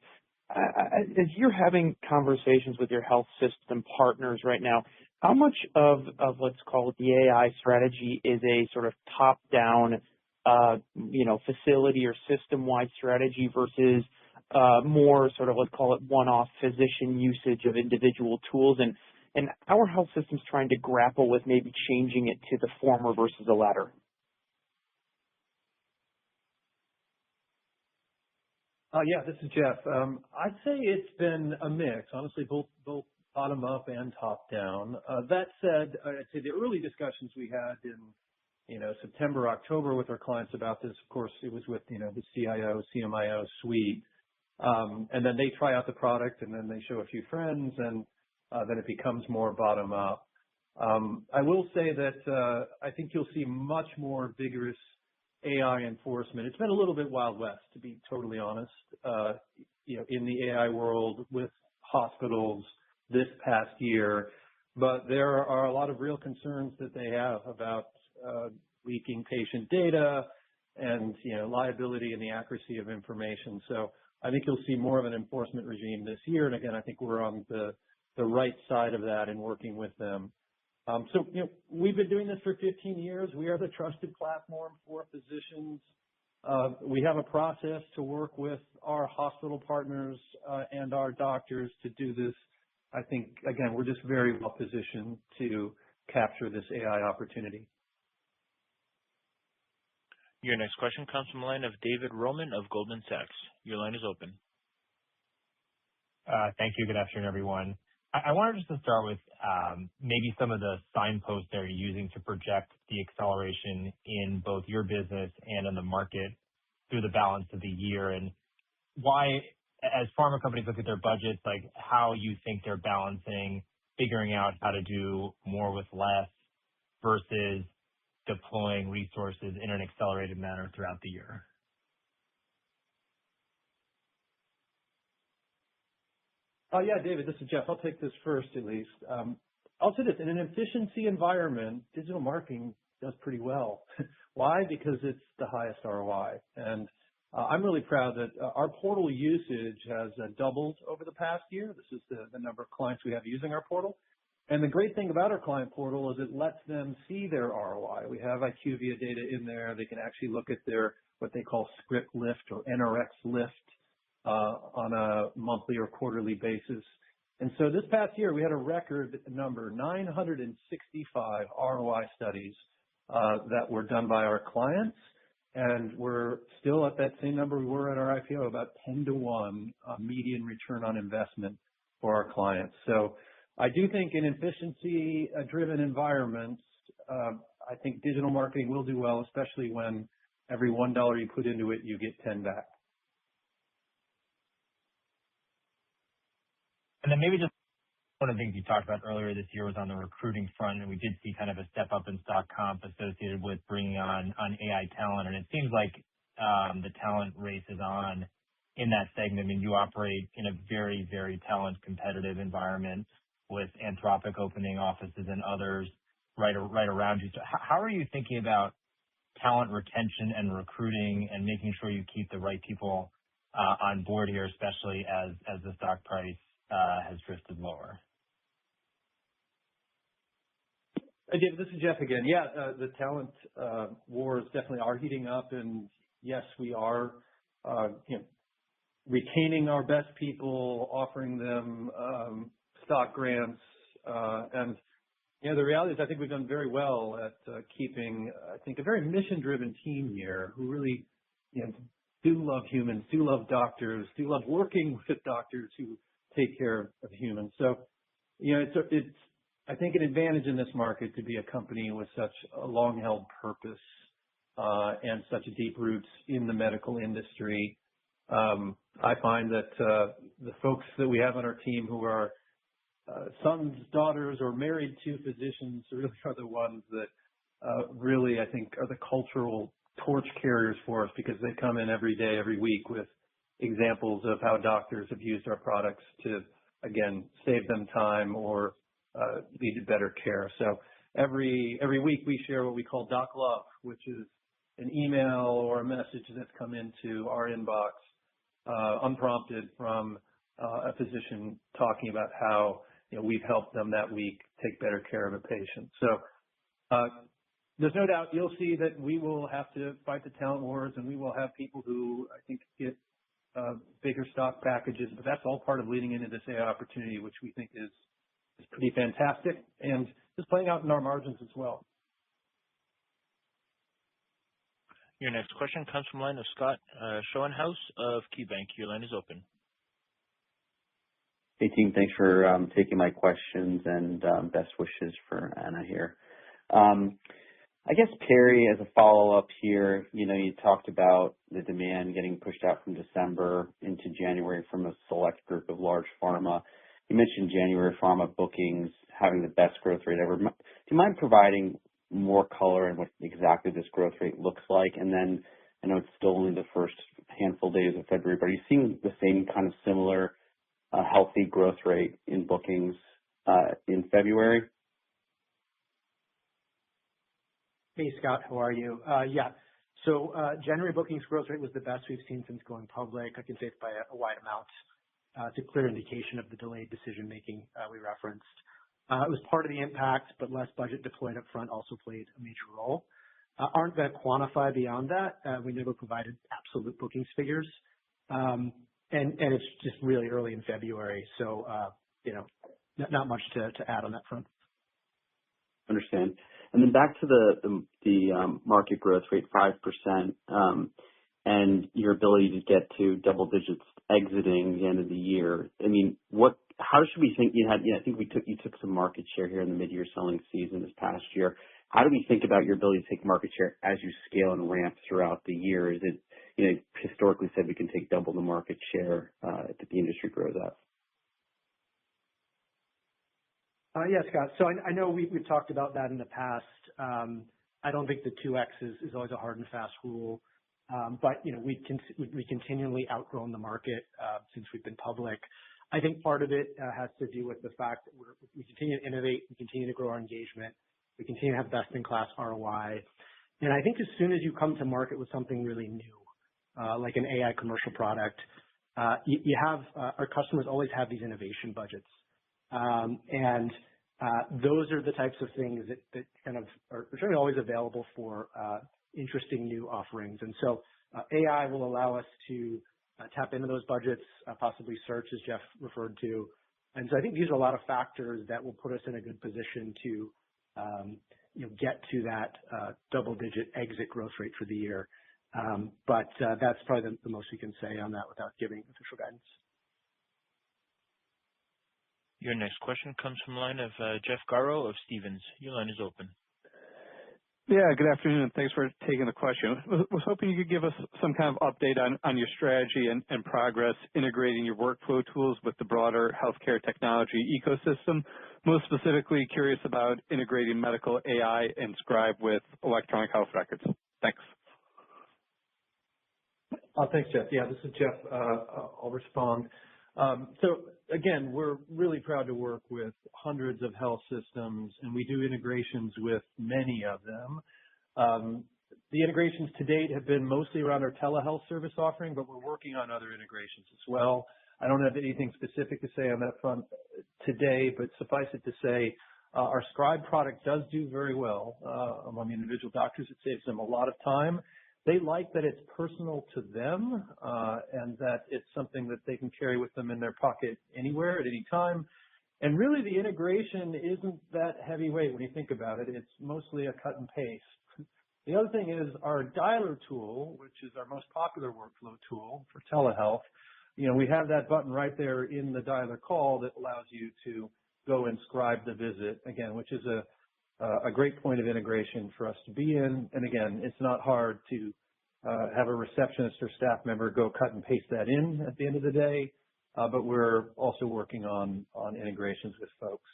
As you're having conversations with your health system partners right now, how much of let's call it the AI strategy is a sort of top-down, facility or system-wide strategy versus more sort of, let's call it one-off physician usage of individual tools? And how are health systems trying to grapple with maybe changing it to the former versus the latter? Yeah, this is Jeff. I'd say it's been a mix, honestly, both bottom up and top down. That said, I'd say the early discussions we had in, September, October with our clients about this, of course, it was with, the CIO, CMIO suite. And then they try out the product and then they show a few friends and then it becomes more bottom up. I will say that I think you'll see much more vigorous AI enforcement. It's been a little bit Wild West, to be totally honest, in the AI world with hospitals this past year. But there are a lot of real concerns that they have about leaking patient data and, liability and the accuracy of information. So I think you'll see more of an enforcement regime this year. And again, I think we're on the right side of that and working with them. We've been doing this for 15 years. We are the trusted platform for physicians. We have a process to work with our hospital partners and our doctors to do this. I think, again, we're just very well positioned to capture this AI opportunity. Your next question comes from the line of David Roman of Goldman Sachs. Your line is open. Thank you. Good afternoon, everyone. I wanted just to start with maybe some of the signposts that you're using to project the acceleration in both your business and in the market through the balance of the year, and why, as pharma companies look at their budgets, like how you think they're balancing figuring out how to do more with less versus deploying resources in an accelerated manner throughout the year. Yeah, David, this is Jeff. I'll take this first, at least. I'll say this. In an efficiency environment, digital marketing does pretty well. Why? Because it's the highest ROI. And I'm really proud that our portal usage has doubled over the past year. This is the number of clients we have using our portal. And the great thing about our client portal is it lets them see their ROI. We have IQVIA data in there. They can actually look at their what they call script lift or NRX lift on a monthly or quarterly basis. And so this past year, we had a record number, 965 ROI studies that were done by our clients. And we're still at that same number we were at our IPO, about 10-to-1 median return on investment for our clients. So I do think in efficiency-driven environments, I think digital marketing will do well, especially when every $1 you put into it, you get 10 back. And then maybe just one of the things you talked about earlier this year was on the recruiting front, and we did see kind of a step up in stock comp associated with bringing on AI talent. And it seems like the talent race is on in that segment. I mean, you operate in a very, very talent competitive environment with Anthropic opening offices and others right around you. So how are you thinking about talent retention and recruiting and making sure you keep the right people on board here, especially as the stock price has drifted lower? David, this is Jeff again. Yeah, the talent wars definitely are heating up, and yes, we are, retaining our best people, offering them stock grants, and the reality is I think we've done very well at keeping, I think, a very mission-driven team here who really, do love humans, do love doctors, do love working with doctors who take care of humans. So, it's I think an advantage in this market to be a company with such a long-held purpose and such deep roots in the medical industry. I find that the folks that we have on our team who are sons, daughters, or married to physicians really are the ones that really, I think, are the cultural torch carriers for us, because they come in every day, every week with examples of how doctors have used our products to, again, save them time or lead to better care. So every week we share what we call Doc Love, which is an email or a message that's come into our inbox unprompted from a physician talking about how we've helped them that week take better care of a patient. So there's no doubt you'll see that we will have to fight the talent wars, and we will have people who I think get bigger stock packages, but that's all part of leading into this AI opportunity, which we think is pretty fantastic and is playing out in our margins as well. Your next question comes from the line of Scott Schoenhaus of KeyBanc. Your line is open. Hey, team. Thanks for taking my questions, and best wishes for Anna here. I guess, Perry, as a follow-up here, you talked about the demand getting pushed out from December into January from a select group of large pharma. You mentioned January pharma bookings having the best growth rate ever. Do you mind providing more color on what exactly this growth rate looks like? And then I know it's still only the first handful of days of February, but are you seeing the same kind of similar healthy growth rate in bookings in February? Hey, Scott, how are you? Yeah. So January bookings growth rate was the best we've seen since going public. I can say it by a wide amount. It's a clear indication of the delayed decision-making we referenced. It was part of the impact, but less budget deployed up front also played a major role. Aren't going to quantify beyond that. We never provided absolute bookings figures. And it's just really early in February, so not much to add on that front. Understand. And then back to the market growth rate, 5%, and your ability to get to double digits exiting the end of the year. I mean, how should we think? I think you took some market share here in the mid-year selling season this past year. How do we think about your ability to take market share as you scale and ramp throughout the year? Is it, historically said we can take double the market share that the industry grows at? Yeah, Scott. So I know we've talked about that in the past. I don't think the 2X is always a hard and fast rule. But we continually outgrown the market since we've been public. I think part of it has to do with the fact that we continue to innovate, we continue to grow our engagement, we continue to have best-in-class ROI. And I think as soon as you come to market with something really new, like an AI commercial product, our customers always have these innovation budgets. And those are the types of things that kind of are certainly always available for interesting new offerings. And so AI will allow us to tap into those budgets, possibly search, as Jeff referred to. And so I think these are a lot of factors that will put us in a good position to get to that double-digit exit growth rate for the year. But that's probably the most we can say on that without giving official guidance. Your next question comes from the line of Jeff Garro of Stephens. Your line is open. Yeah, good afternoon, and thanks for taking the question. I was hoping you could give us some kind of update on your strategy and progress integrating your workflow tools with the broader healthcare technology ecosystem. Most specifically, curious about integrating medical AI and Scribe with electronic health records. Thanks. Thanks, Jeff. Yeah, this is Jeff. I'll respond. So again, we're really proud to work with hundreds of health systems, and we do integrations with many of them. The integrations to date have been mostly around our telehealth service offering, but we're working on other integrations as well. I don't have anything specific to say on that front today, but suffice it to say, our Scribe product does do very well among individual doctors. It saves them a lot of time. They like that it's personal to them and that it's something that they can carry with them in their pocket anywhere at any time. And really, the integration isn't that heavyweight when you think about it. It's mostly a cut and paste. The other thing is our dialer tool, which is our most popular workflow tool for telehealth. we have that button right there in the dialer call that allows you to go and scribe the visit, again, which is a great point of integration for us to be in. And again, it's not hard to have a receptionist or staff member go cut and paste that in at the end of the day, but we're also working on integrations with folks.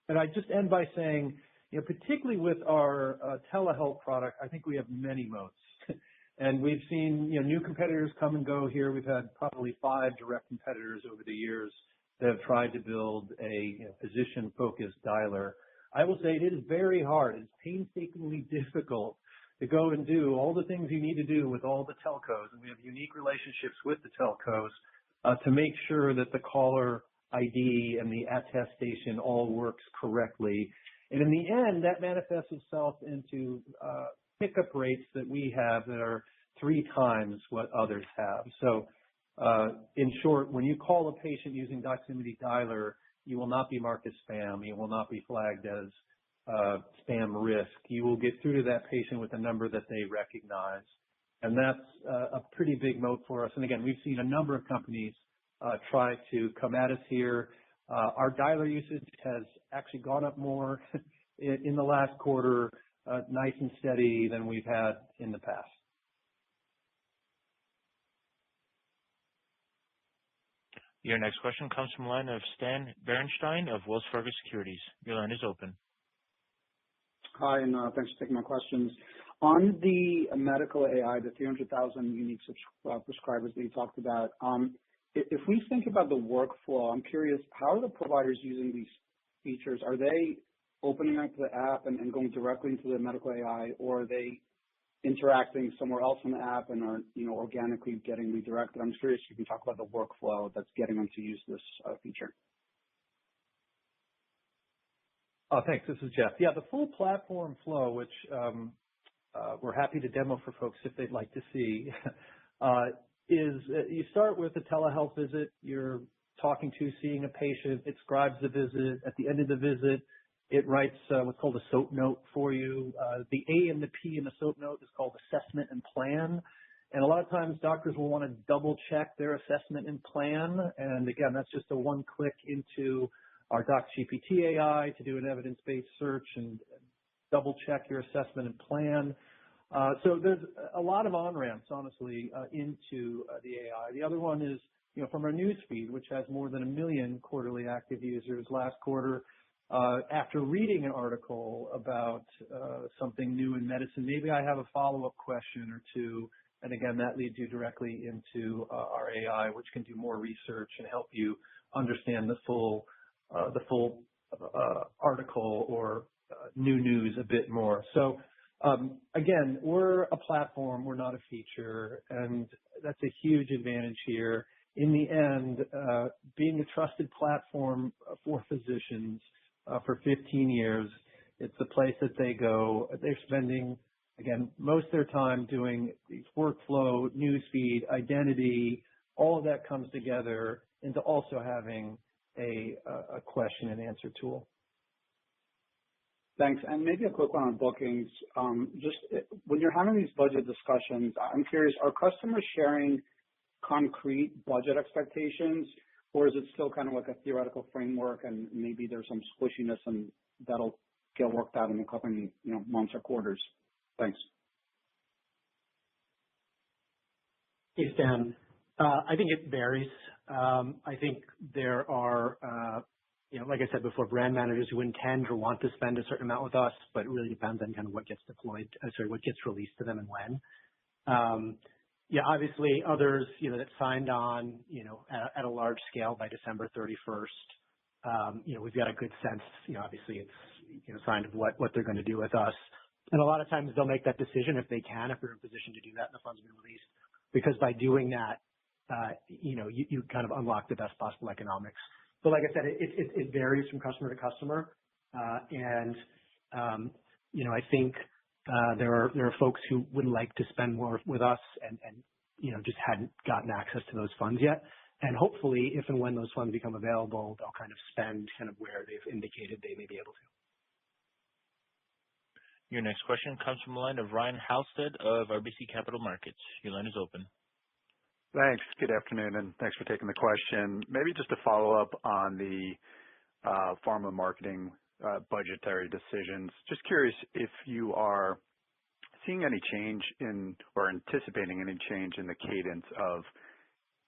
And I just end by saying, particularly with our telehealth product, I think we have many moats. And we've seen new competitors come and go here. We've had probably 5 direct competitors over the years that have tried to build a physician-focused dialer. I will say it is very hard. It's painstakingly difficult to go and do all the things you need to do with all the telcos. And we have unique relationships with the telcos to make sure that the caller ID and the attestation all works correctly. And in the end, that manifests itself into pickup rates that we have that are 3 times what others have. So in short, when you call a patient using Doximity Dialer, you will not be marked as spam. You will not be flagged as spam risk. You will get through to that patient with a number that they recognize. And that's a pretty big moat for us. And again, we've seen a number of companies try to come at us here. Our dialer usage has actually gone up more in the last quarter, nice and steady than we've had in the past. Your next question comes from the line of Stan Berenshteyn of Wells Fargo Securities. Your line is open. Hi, and thanks for taking my questions. On the medical AI, the 300,000 unique prescribers that you talked about, if we think about the workflow, I'm curious, how are the providers using these features? Are they opening up the app and going directly into the medical AI, or are they interacting somewhere else in the app and are organically getting redirected? I'm just curious if you can talk about the workflow that's getting them to use this feature. Thanks. This is Jeff. Yeah, the full platform flow, which we're happy to demo for folks if they'd like to see, is you start with a telehealth visit. You're seeing a patient. It scribes the visit. At the end of the visit, it writes what's called a SOAP note for you. The A and the P in the SOAP note is called assessment and plan. And a lot of times doctors will want to double check their assessment and plan. And again, that's just a one click into our Doximity AI to do an evidence-based search and double check your assessment and plan. So there's a lot of on-ramps, honestly, into the AI. The other one is, from our news feed, which has more than 1 million quarterly active users last quarter. After reading an article about something new in medicine, maybe I have a follow-up question or two. And again, that leads you directly into our AI, which can do more research and help you understand the full article or new news a bit more. So again, we're a platform, we're not a feature, and that's a huge advantage here. In the end, being a trusted platform for physicians for 15 years, it's the place that they go. They're spending, again, most of their time doing these workflow, newsfeed, identity, all of that comes together into also having a question and answer tool. Thanks. And maybe a quick one on bookings. Just when you're having these budget discussions, I'm curious, are customers sharing concrete budget expectations, or is it still kind of like a theoretical framework and maybe there's some squishiness and that'll get worked out in the coming months or quarters? Thanks. Hey, Stan. I think it varies. I think there are, like I said before, brand managers who intend or want to spend a certain amount with us, but it really depends on kind of what gets what gets released to them and when. Obviously others, that signed on, at a large scale by December 31st. We've got a good sense, obviously it's, signed of what they're going to do with us. And a lot of times they'll make that decision if they can, if they're in a position to do that and the funds have been released, because by doing that, you kind of unlock the best possible economics. But like I said, it varies from customer to customer. I think there are folks who would like to spend more with us and just hadn't gotten access to those funds yet. And hopefully, if and when those funds become available, they'll kind of spend kind of where they've indicated they may be able to. Your next question comes from the line of Ryan Halstead of RBC Capital Markets. Your line is open. Thanks. Good afternoon, and thanks for taking the question. Maybe just to follow up on the pharma marketing budgetary decisions. Just curious if you are seeing any change in or anticipating any change in the cadence of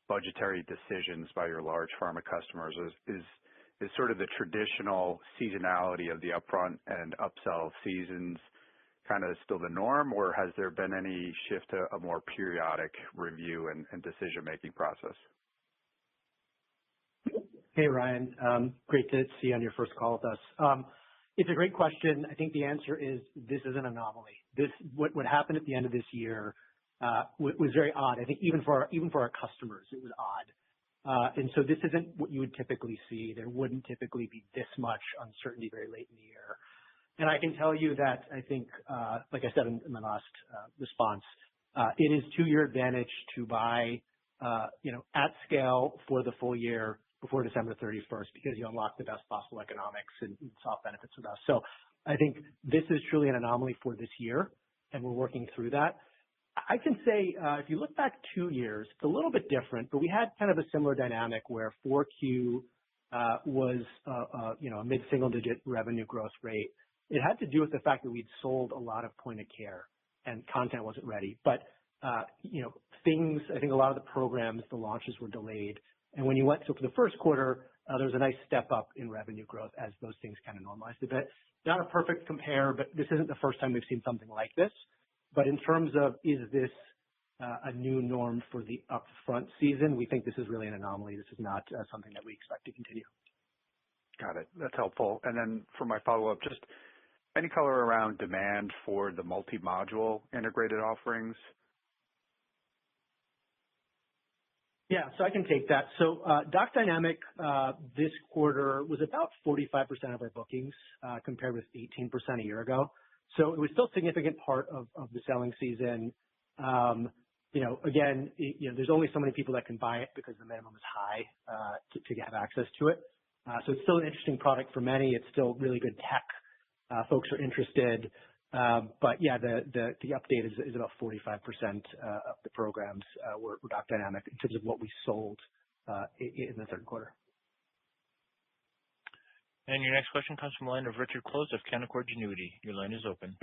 budgetary decisions by your large pharma customers. Is sort of the traditional seasonality of the upfront and upsell seasons kind of still the norm, or has there been any shift to a more periodic review and decision-making process? Hey, Ryan. Great to see you on your first call with us. It's a great question. I think the answer is this is an anomaly. What happened at the end of this year was very odd. I think even for our customers, it was odd. And so this isn't what you would typically see. There wouldn't typically be this much uncertainty very late in the year. And I can tell you that I think, like I said in my last response, it is to your advantage to buy, at scale for the full year before December 31st, because you unlock the best possible economics and soft benefits with us. So I think this is truly an anomaly for this year, and we're working through that. I can say, if you look back 2 years, it's a little bit different, but we had kind of a similar dynamic where 4Q was, a mid-single digit revenue growth rate. It had to do with the fact that we'd sold a lot of point of care and content wasn't ready. But, I think a lot of the programs, the launches were delayed. And when you went, so for the first quarter, there was a nice step up in revenue growth as those things kind of normalized a bit. Not a perfect compare, but this isn't the first time we've seen something like this. But in terms of, is this a new norm for the upfront season, we think this is really an anomaly. This is not something that we expect to continue. Got it. That's helpful. And then for my follow-up, just any color around demand for the multi-module integrated offerings? Yeah, so I can take that. So Doc Dynamic this quarter was about 45% of our bookings compared with 18% a year ago. So it was still a significant part of the selling season. Again, there's only so many people that can buy it because the minimum is high to have access to it. So it's still an interesting product for many. It's still really good tech. Folks are interested. But yeah, the update is about 45% of the programs were Doc Dynamic in terms of what we sold in the third quarter. And your next question comes from the line of Richard Close of Canaccord Genuity. Your line is open.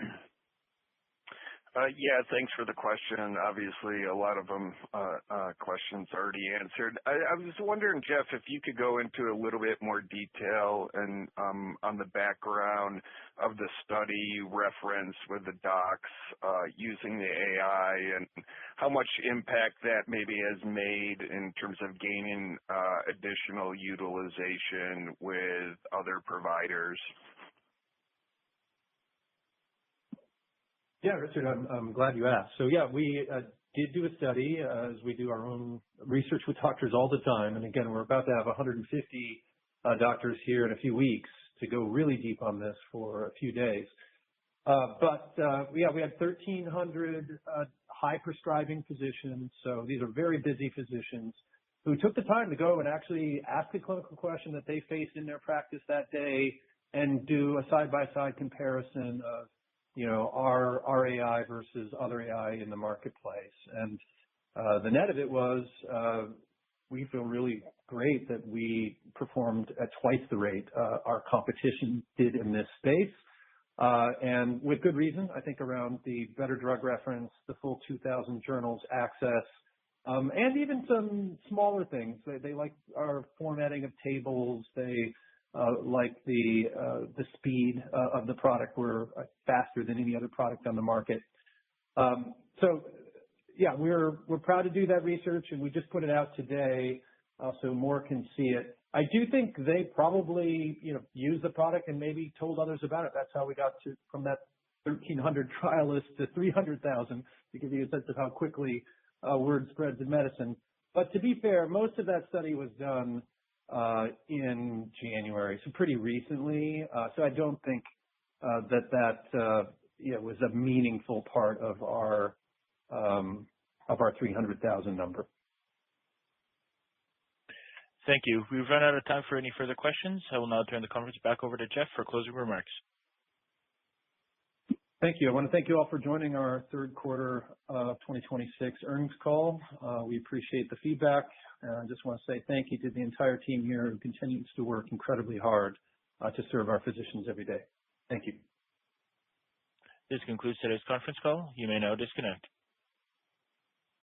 Yeah, thanks for the question. Obviously, a lot of them questions already answered. I was wondering, Jeff, if you could go into a little bit more detail and on the background of the study you referenced with the docs using the AI and how much impact that maybe has made in terms of gaining additional utilization with other providers. Yeah, Richard, I'm glad you asked. So yeah, we did do a study as we do our own research with doctors all the time. And again, we're about to have 150 doctors here in a few weeks to go really deep on this for a few days. But we had 1,300 high prescribing physicians. So these are very busy physicians who took the time to go and actually ask a clinical question that they faced in their practice that day and do a side-by-side comparison of our AI versus other AI in the marketplace. And the net of it was we feel really great that we performed at twice the rate our competition did in this space. And with good reason, I think around the better drug reference, the full 2,000 journals access, and even some smaller things. They like our formatting of tables. They like the speed of the product. We're faster than any other product on the market. So yeah, we're proud to do that research, and we just put it out today so more can see it. I do think they probably used the product and maybe told others about it. That's how we got from that 1,300 trialists to 300,000 to give you a sense of how quickly word spreads in medicine. But to be fair, most of that study was done in January, so pretty recently. So I don't think that was a meaningful part of our 300,000 number. Thank you. We've run out of time for any further questions. I will now turn the conference back over to Jeff for closing remarks. Thank you. I want to thank you all for joining our third quarter of 2026 earnings call. We appreciate the feedback. I just want to say thank you to the entire team here who continues to work incredibly hard to serve our physicians every day. Thank you. This concludes today's conference call. You may now disconnect.